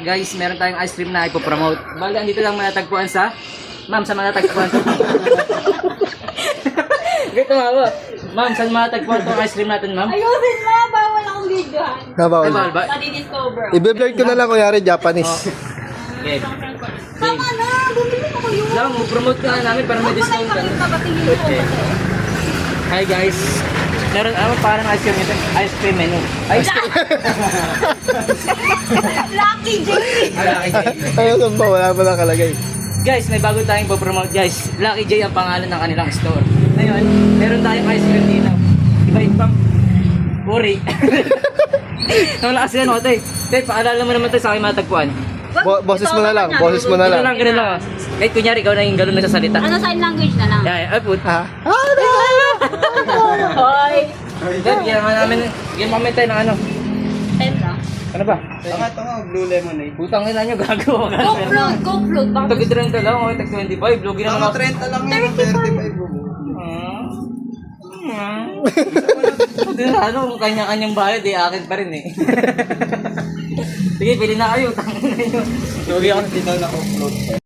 guys, meron tayong ice cream na ipopromote. Bali, andito lang matatagpuan sa... Ma'am, saan matatagpuan to? Dito nga. Ma'am, saan matatagpuan tong ice cream natin, ma'am? Ayusin mo, bawal akong videohan. Ay, bawal ba? Padi-discover. I-blur ko na lang kunyari Japanese. Okay. Tama na, bumili ko kayo. Lang, promote ka na namin para may discount ka. Papatingin ko. Okay. Hi guys. Meron parang ice cream ito. Ice cream menu. Ice cream. Lucky J. Ayun ba? Wala pa lang kalagay. Guys, may bago tayong po-promote guys. Lucky J ang pangalan ng kanilang store. Ngayon, meron tayong ice cream dito. Iba-ibang uri. Nalakas yan, ote. Te, paalala mo naman tayo sa aking matagpuan. Boses mo na lang. Boses mo na Ganun lang. lang, ganun lang. Kahit kunyari, ikaw na yung galon na sasalita. Ano sign language na lang? Yeah, ay put. Ha? Hoy. Then, ginaman tayo ng ano. 10 lang. Ano ba? Tanga, blue lemonade. Putang ina nyo, gagawa ka. Go float, go float. Tag 30 lang, o tag 25. Lugi naman Tanga, ako. 30 lang yun, 35 mo. Ano kung kanya-kanyang bayad, akin pa rin eh. Sige, pili na kayo. Tangin na nyo. Lugi ako. Dito na upload.